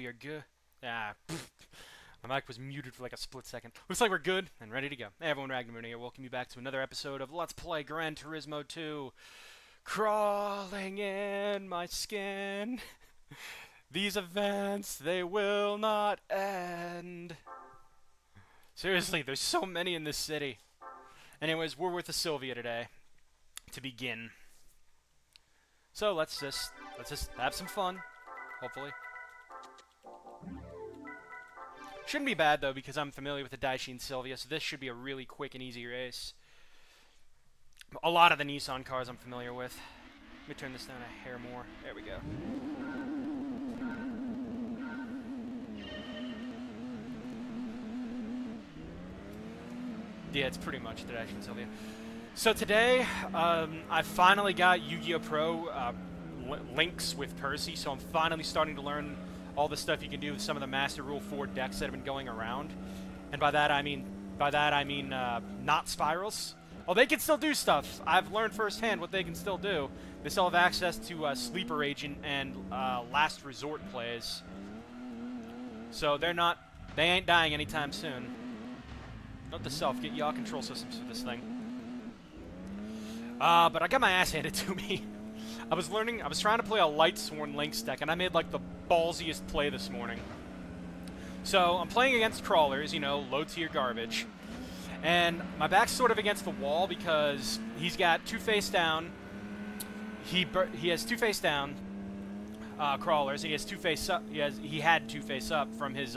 we are good. Ah, my mic was muted for like a split second. Looks like we're good and ready to go. Hey everyone, Ragnar here. Welcome you back to another episode of Let's Play Gran Turismo 2. Crawling in my skin. These events, they will not end. Seriously, there's so many in this city. Anyways, we're with the Sylvia today to begin. So let's just have some fun, hopefully. Shouldn't be bad though because I'm familiar with the Daishin Sylvia, so this should be a really quick and easy race. A lot of the Nissan cars I'm familiar with. Let me turn this down a hair more. There we go. Yeah, it's pretty much the Daishin Sylvia. So today, I finally got Yu-Gi-Oh! Pro links with Percy, so I'm finally starting to learn all the stuff you can do with some of the Master Rule 4 decks that have been going around. And by that I mean not spirals. Oh, they can still do stuff. I've learned firsthand what they can still do. They still have access to Sleeper Agent and Last Resort plays. So they ain't dying anytime soon. Note to self, get yaw control systems for this thing. But I got my ass handed to me. I was trying to play a Lightsworn Lynx deck, and I made like the ballsiest play this morning. So I'm playing against crawlers, you know, low-tier garbage. And my back's sort of against the wall because he's got two face down. He has two face down crawlers. He has two face up. He had two face up from his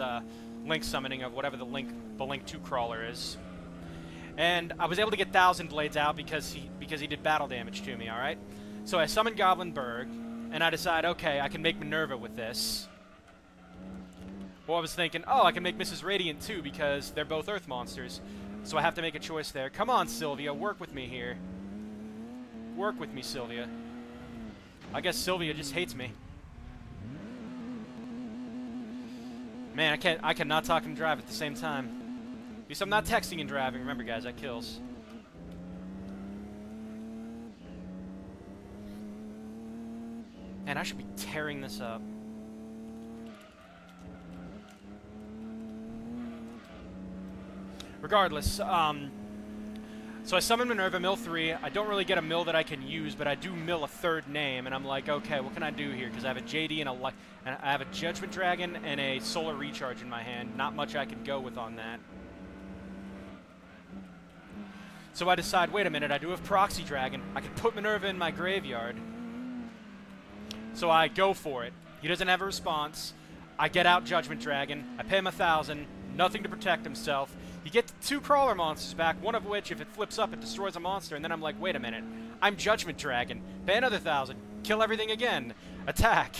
Link summoning of whatever the Link 2 crawler is. And I was able to get Thousand Blades out because he did battle damage to me. All right. So I summoned Goblin Berg, and I decide, okay, I can make Minerva with this. Well, I was thinking, oh, I can make Mrs. Radiant too because they're both Earth monsters. So I have to make a choice there. Come on, Sylvia, work with me here. Work with me, Sylvia. I guess Sylvia just hates me. Man, I cannot talk and drive at the same time. At least I'm not texting and driving. Remember, guys, that kills. Man, I should be tearing this up. Regardless, so I summon Minerva, mill 3. I don't really get a mill that I can use, but I do mill a third name, and I'm like, okay, what can I do here? Because I have a JD and I have a Judgment Dragon and a Solar Recharge in my hand. Not much I can go with on that. So I decide, wait a minute, I do have Proxy Dragon. I can put Minerva in my graveyard. So I go for it. He doesn't have a response. I get out Judgment Dragon. I pay him 1,000. Nothing to protect himself. He gets 2 crawler monsters back, one of which, if it flips up, it destroys a monster. And then I'm like, wait a minute. I'm Judgment Dragon. Pay another 1,000. Kill everything again. Attack.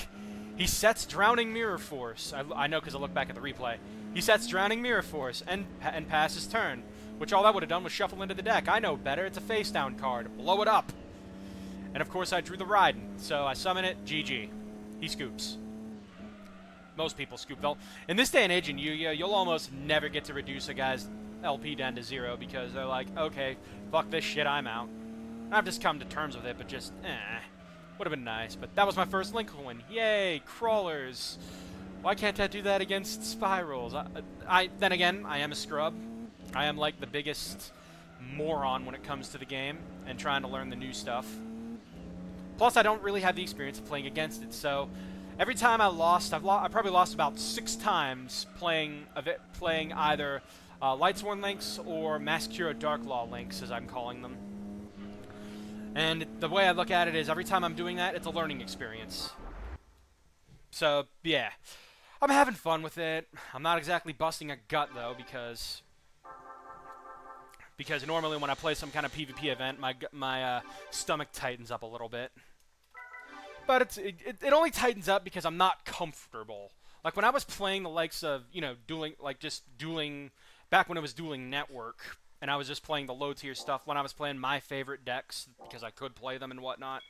He sets Drowning Mirror Force. I know because I look back at the replay. He sets Drowning Mirror Force and passes turn. Which all that would have done was shuffle into the deck. I know better. It's a face down card. Blow it up. And of course I drew the Raiden. So I summon it. GG. He scoops. Most people scoop. Though. In this day and age in Yu-Gi-Oh, you'll almost never get to reduce a guy's LP down to 0 because they're like, okay, fuck this shit, I'm out. And I've just come to terms with it, but just, would have been nice. But that was my first Link win. Yay, crawlers. Why can't I do that against spirals? Then again, I am a scrub. I am like the biggest moron when it comes to the game and trying to learn the new stuff. Plus, I don't really have the experience of playing against it, so every time I lost, I probably lost about 6 times playing either Lightsworn Lynx or Mascura Darklaw Lynx, as I'm calling them. And the way I look at it is every time I'm doing that, it's a learning experience. So, yeah. I'm having fun with it. I'm not exactly busting a gut, though, because normally when I play some kind of PvP event, my stomach tightens up a little bit. But it only tightens up because I'm not comfortable. Like when I was playing the likes of, you know, dueling, back when it was Dueling Network, and I was just playing the low-tier stuff, when I was playing my favorite decks, because I could play them and whatnot,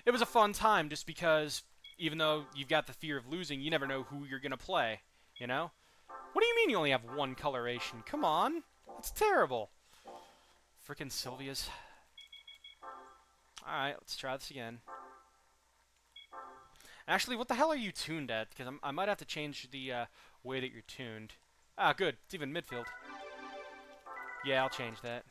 it was a fun time just because, even though you've got the fear of losing, you never know who you're going to play, you know? What do you mean you only have 1 coloration? Come on. That's terrible. Frickin' Sylvia's. Alright, let's try this again. Actually, what the hell are you tuned at? Because I might have to change the way that you're tuned. Ah, good. It's even midfield. Yeah, I'll change that.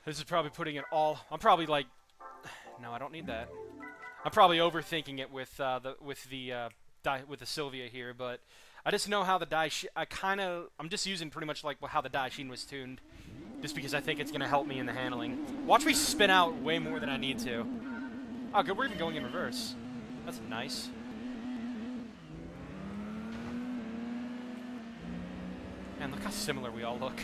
This is probably putting it all... I'm probably like... No, I don't need that. I'm probably overthinking it with the Sylvia here, but I just know how the die... I'm just using pretty much like how the die sheen was tuned, just because I think it's going to help me in the handling. Watch me spin out way more than I need to. Oh, good. We're even going in reverse. That's nice. Man, look how similar we all look.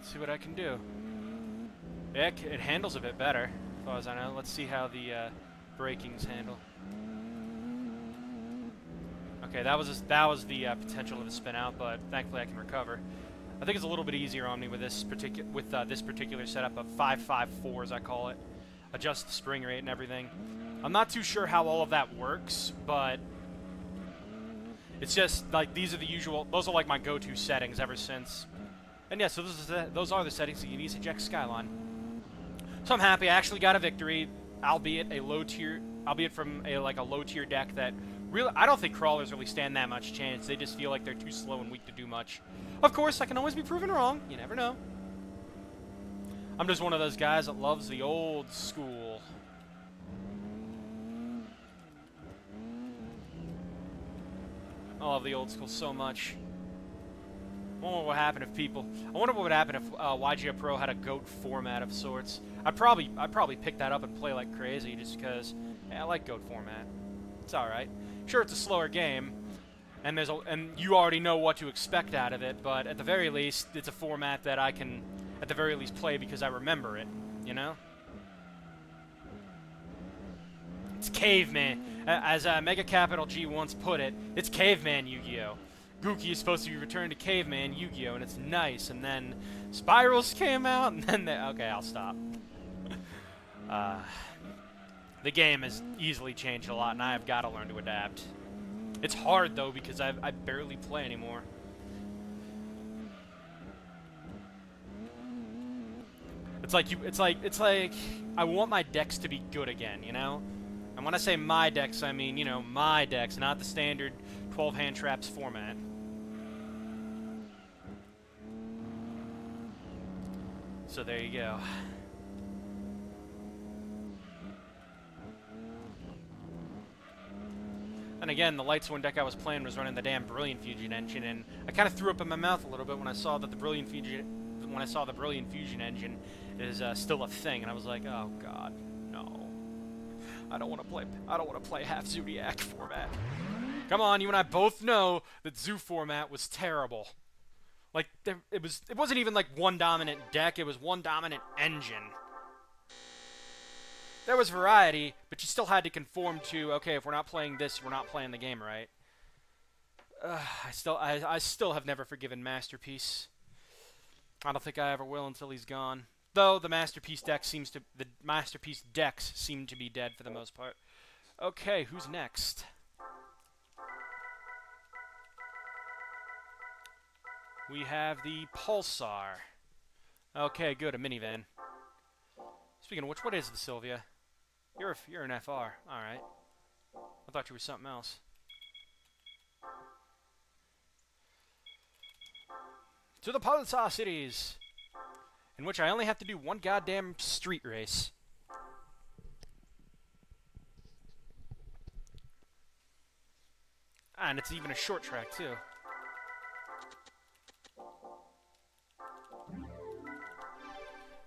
See what I can do. Yeah, it handles a bit better, as far as I know. Let's see how the brakings handle. Okay, that was the potential of the spin out, but thankfully I can recover. I think it's a little bit easier on me with this particular setup of 5.54, as I call it. Adjust the spring rate and everything. I'm not too sure how all of that works, but it's just like these are the usual. Those are like my go-to settings ever since. And yeah, so those are the settings of Ibiza Skyline. So I'm happy. I actually got a victory, albeit from a low tier deck that really I don't think crawlers really stand that much chance. They just feel like they're too slow and weak to do much. Of course, I can always be proven wrong. You never know. I'm just one of those guys that loves the old school. I love the old school so much. I wonder what would happen if YGA Pro had a GOAT format of sorts. I'd probably pick that up and play like crazy just because I like GOAT format. It's all right. Sure, it's a slower game, and you already know what to expect out of it. But at the very least, it's a format that I can, at the very least, play because I remember it. You know. It's caveman, as Mega Capital G once put it. It's caveman Yu-Gi-Oh. Gookie is supposed to be returned to Caveman Yu-Gi-Oh! And it's nice, and then Spirals came out, and then okay, I'll stop. The game has easily changed a lot, and I have got to learn to adapt. It's hard, though, because I barely play anymore. It's like I want my decks to be good again, you know? And when I say my decks, I mean, you know, my decks, not the standard 12-hand traps format. So there you go. And again, the Lightsworn deck I was playing was running the damn Brilliant Fusion engine, and I kind of threw up in my mouth a little bit when I saw that the Brilliant Fusion engine is still a thing, and I was like, oh god, no. I don't want to play half Zodiac format. Come on, you and I both know that Zoo format was terrible. Like it wasn't even like one dominant deck, it was one dominant engine. There was variety, but you still had to conform to, okay, if we're not playing this, we're not playing the game right. I still have never forgiven Masterpiece. I don't think I ever will until he's gone. Though the Masterpiece decks seem to be dead for the most part. Okay, who's next? We have the Pulsar. Okay, good, a minivan. Speaking of which, what is the Sylvia? You're an FR. All right. I thought you were something else. To the Pulsar cities, in which I only have to do one goddamn street race. Ah, and it's even a short track too.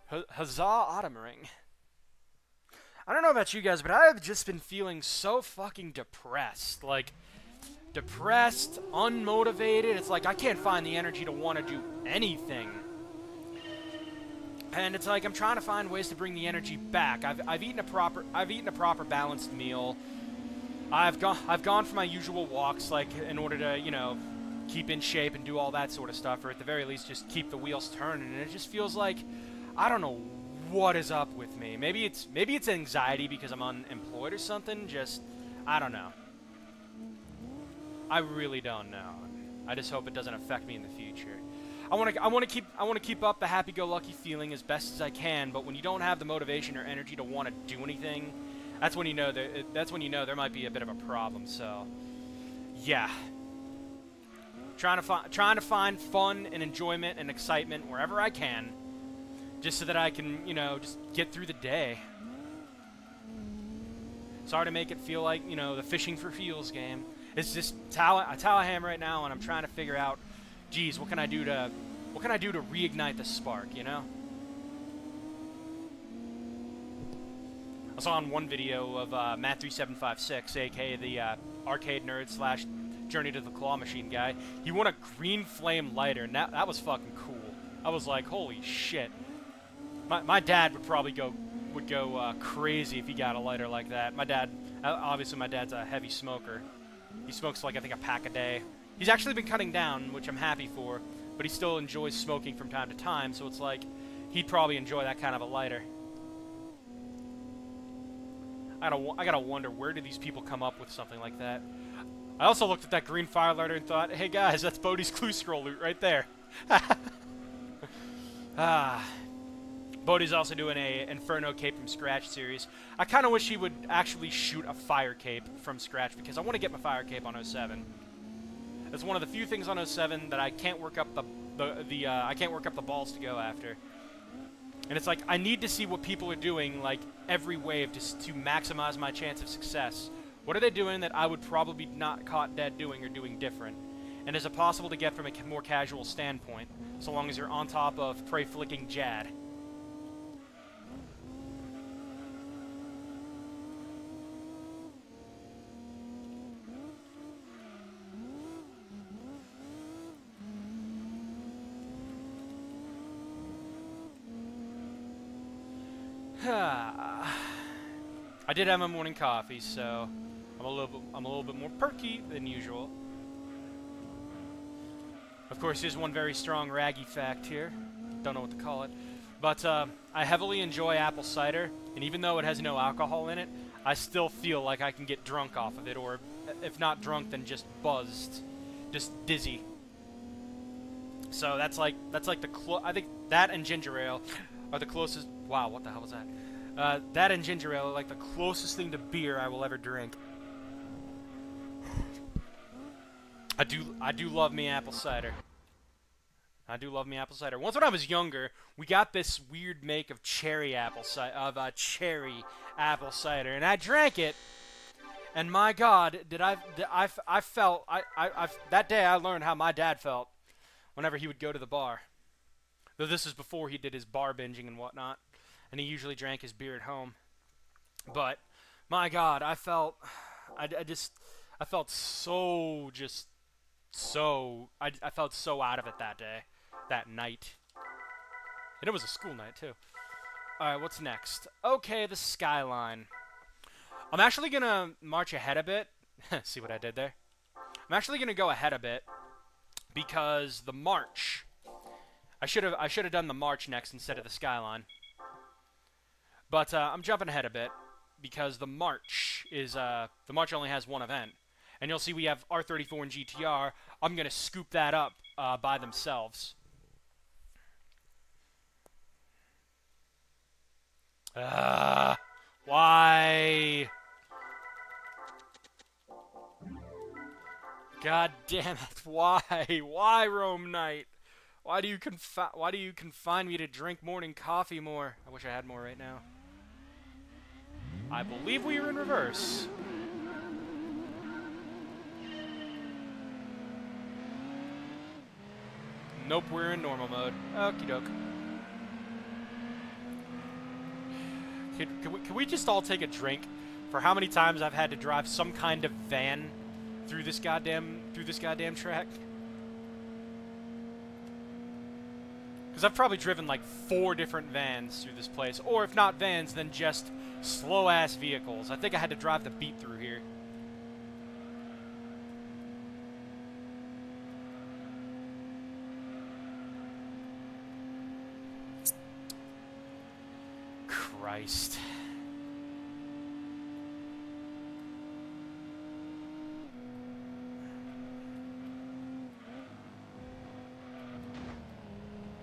Huzzah Autumnring. I don't know about you guys, but I've just been feeling so fucking depressed. Like, depressed, unmotivated. It's like I can't find the energy to want to do anything. And it's like I'm trying to find ways to bring the energy back. I've eaten a proper balanced meal. I've gone for my usual walks, like in order to, you know, keep in shape and do all that sort of stuff, or at the very least just keep the wheels turning. And it just feels like I don't know what is up with me. Maybe it's anxiety because I'm unemployed or something. Just I don't know. I really don't know. I just hope it doesn't affect me in the future. I want to keep up the happy-go-lucky feeling as best as I can, but when you don't have the motivation or energy to want to do anything, that's when you know there might be a bit of a problem. So, yeah. Trying to find fun and enjoyment and excitement wherever I can, just so that I can, you know, just get through the day. Sorry to make it feel like, you know, the fishing for feels game. It's just I tow a ham right now, and I'm trying to figure out, geez, what can I do to reignite the spark, you know? I saw on one video of Matt3756, aka the arcade nerd slash Journey to the Claw Machine guy. He won a green flame lighter, and that was fucking cool. I was like, holy shit. My dad would probably go crazy if he got a lighter like that. My dad, obviously my dad's a heavy smoker. He smokes like I think a pack a day. He's actually been cutting down, which I'm happy for, but he still enjoys smoking from time to time, so it's like he'd probably enjoy that kind of a lighter. I gotta wonder, where do these people come up with something like that? I also looked at that green fire lighter and thought, hey guys, that's Bodhi's clue scroll loot right there. Bodhi's also doing a Inferno cape from scratch series. I kind of wish he would actually shoot a fire cape from scratch, because I want to get my fire cape on 07. It's one of the few things on 07 that I can't work up I can't work up the balls to go after. And it's like I need to see what people are doing like every wave to maximize my chance of success. What are they doing that I would probably not caught dead doing or doing different? And is it possible to get from a more casual standpoint, so long as you're on top of prey flicking Jad? I did have my morning coffee, so I'm a little bit more perky than usual. Of course, there's one very strong raggy fact here. Don't know what to call it, but I heavily enjoy apple cider, and even though it has no alcohol in it, I still feel like I can get drunk off of it, or if not drunk, then just buzzed, just dizzy. So that's like I think that and ginger ale are the closest. Wow, what the hell was that? That and ginger ale are like the closest thing to beer I will ever drink. I do love me apple cider. I do love me apple cider. Once when I was younger, we got this weird make of cherry apple cider, and I drank it, and my God, I felt that day I learned how my dad felt whenever he would go to the bar. Though this is before he did his bar binging and whatnot, and he usually drank his beer at home. But my God, I felt so I felt so out of it that day, that night. And it was a school night too. Alright, what's next? Okay, the Skyline. I'm actually gonna march ahead a bit. See what I did there? I'm actually gonna go ahead a bit because the march, I should have done the march next instead of the Skyline. But I'm jumping ahead a bit because the march only has one event. And you'll see we have R34 and GTR. I'm going to scoop that up by themselves. Why? God damn it. Why? Why, Rome Knight? Why do you confine me to drink morning coffee more? I wish I had more right now. I believe we are in reverse. Nope, we're in normal mode. Okie doke. Can we just all take a drink for how many times I've had to drive some kind of van through this goddamn track? Because I've probably driven like 4 different vans through this place. Or if not vans, then just slow-ass vehicles. I think I had to drive the beat through here. Christ.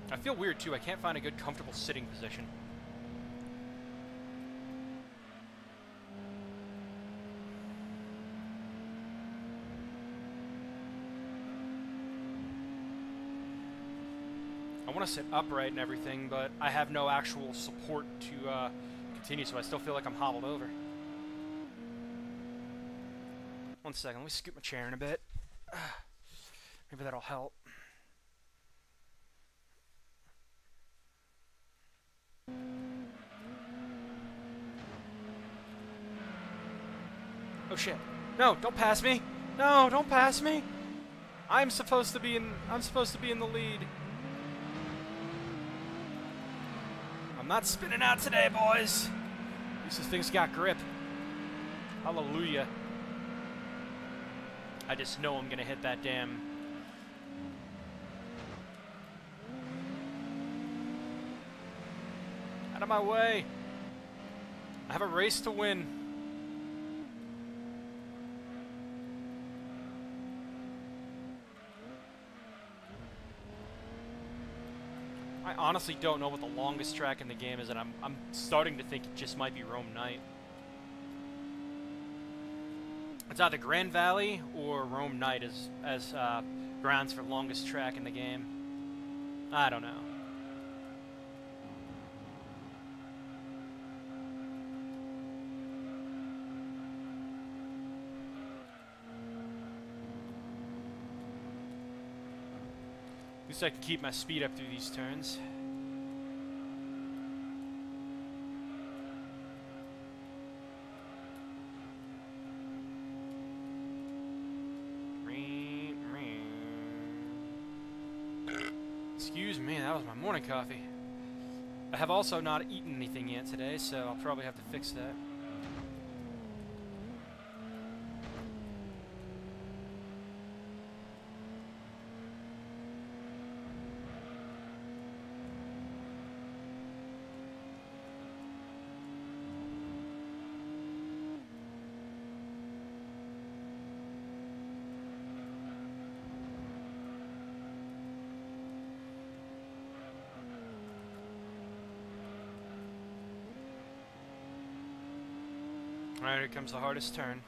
I feel weird too, I can't find a good comfortable sitting position. I want to sit upright and everything, but I have no actual support to continue, so I still feel like I'm hobbled over. One second, let me scoot my chair in a bit. Maybe that'll help. Oh shit. No, don't pass me. No, don't pass me. I'm supposed to be in the lead. I'm not spinning out today, boys. At least this thing's got grip. Hallelujah. I just know I'm gonna hit that damn. Out of my way. I have a race to win. I honestly don't know what the longest track in the game is, and I'm starting to think it just might be Rome Night. It's either Grand Valley or Rome Night as grounds for longest track in the game. I don't know. At least I can keep my speed up through these turns. Excuse me, that was my morning coffee. I have also not eaten anything yet today, so I'll probably have to fix that. Alright, here comes the hardest turn.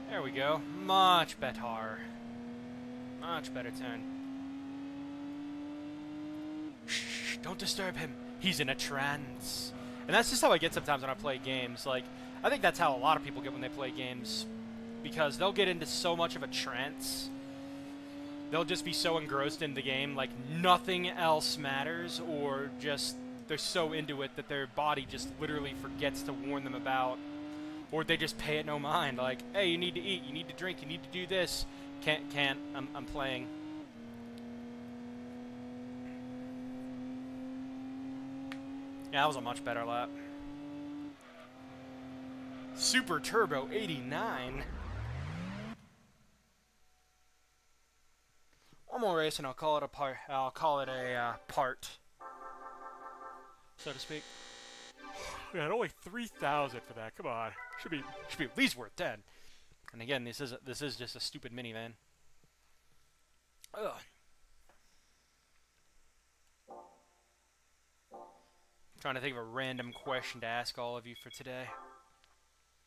There we go. Much better. Much better turn. Shh, don't disturb him. He's in a trance. And that's just how I get sometimes when I play games. Like, I think that's how a lot of people get when they play games. Because they'll get into so much of a trance. They'll just be so engrossed in the game, like nothing else matters, or just they're so into it that their body just literally forgets to warn them about, or they just pay it no mind. Like, hey, you need to eat, you need to drink, you need to do this. Can't. I'm playing. Yeah, that was a much better lap. Super Turbo 89. One more race and I'll call it a part. Part, so to speak. Man, only 3,000 for that. Come on, should be at least worth 10. And again, this is just a stupid minivan. Ugh. Trying to think of a random question to ask all of you for today,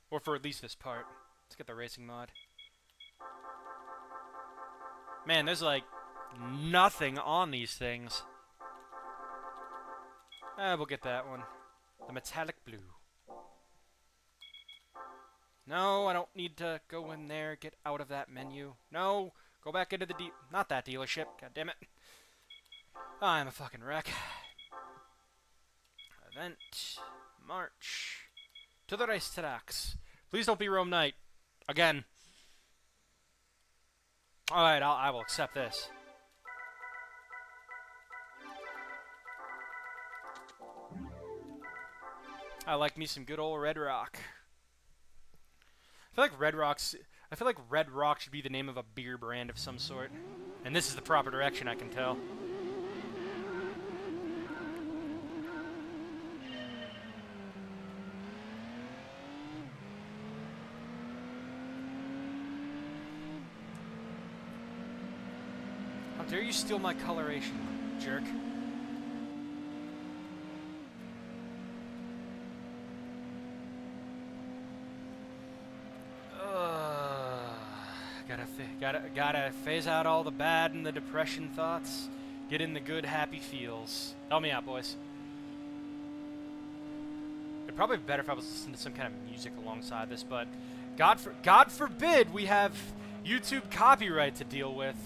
or for at least this part. Let's get the racing mod. Man, there's like nothing on these things. We'll get that one. The metallic blue. No, I don't need to go in there. Get out of that menu. No, go back into the not that dealership. God damn it. I'm a fucking wreck. Event. March. To the racetracks. Please don't be Rome Night. Again. Alright, I will accept this. I like me some good old Red Rock. I feel like Red Rock should be the name of a beer brand of some sort. And this is the proper direction, I can tell. How dare you steal my coloration, jerk. Gotta phase out all the bad and the depression thoughts. Get in the good, happy feels. Help me out, boys. It'd probably be better if I was listening to some kind of music alongside this, but God forbid we have YouTube copyright to deal with.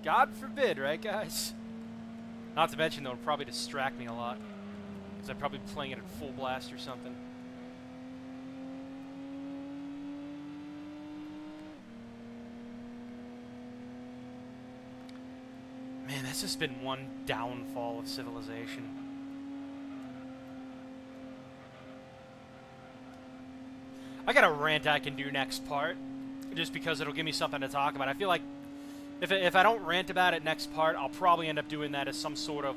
God forbid, right, guys? Not to mention, though, it'll probably distract me a lot, because I'm probably playing it at full blast or something. Man, that's just been one downfall of civilization. I got a rant I can do next part, just because it'll give me something to talk about. I feel like if I don't rant about it next part, I'll probably end up doing that as some sort of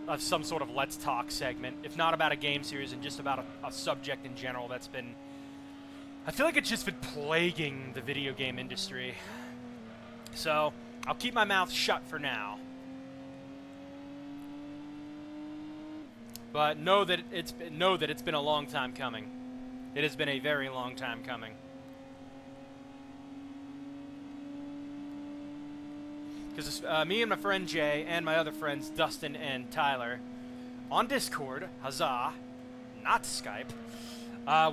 Let's Talk segment, if not about a game series and just about a subject in general that's been... I feel like it's just been plaguing the video game industry. So, I'll keep my mouth shut for now. But know that it's been a long time coming. It has been a very long time coming. Because me and my friend Jay and my other friends Dustin and Tyler on Discord, huzzah, not Skype.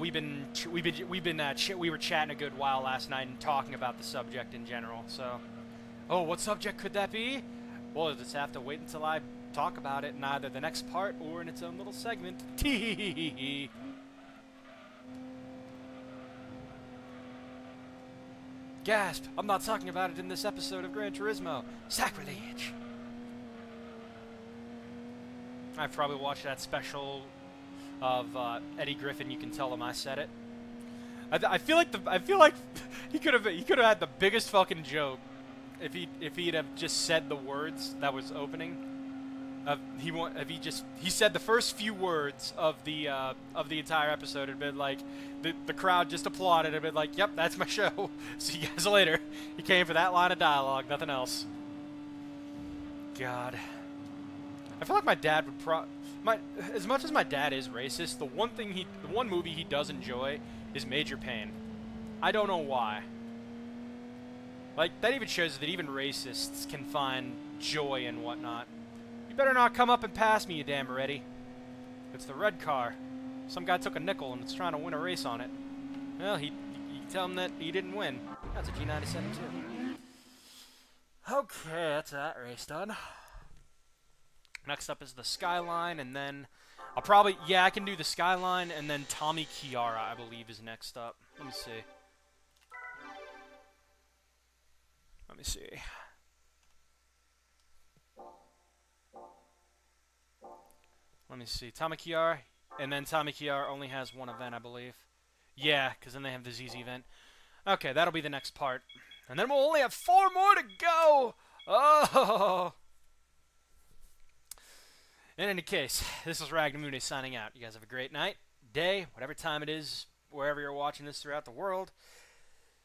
We were chatting a good while last night and talking about the subject in general. So, oh, what subject could that be? Well, you'll just have to wait until I talk about it in either the next part or in its own little segment. Tee. Gasp! I'm not talking about it in this episode of Gran Turismo. Sacrilege! I've probably watched that special of Eddie Griffin. You can tell him I said it. I feel like he could have had the biggest fucking joke if he'd have just said the words that was opening. He said the first few words of the entire episode. It'd been like the crowd just applauded. It'd been like, "Yep, that's my show. See you guys later." He came for that line of dialogue, nothing else. God, I feel like my dad would as much as my dad is racist, the one movie he does enjoy is Major Payne. I don't know why. Like, that even shows that even racists can find joy and whatnot. You better not come up and pass me, you damn Moretti. It's the red car. Some guy took a nickel and is trying to win a race on it. Well, you tell him that he didn't win. That's a G97 too. Okay, that's that race done. Next up is the Skyline, and then I can do the Skyline, and then Tommy Chiara, I believe, is next up. Let me see. Tommy Chiara, and then Tommy Chiara only has one event, I believe. Yeah, because then they have the ZZ event. Okay, that'll be the next part. And then we'll only have 4 more to go! Oh! In any case, this is Ragnamune signing out. You guys have a great night, day, whatever time it is, wherever you're watching this throughout the world.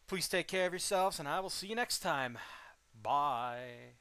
Please take care of yourselves, and I will see you next time. Bye.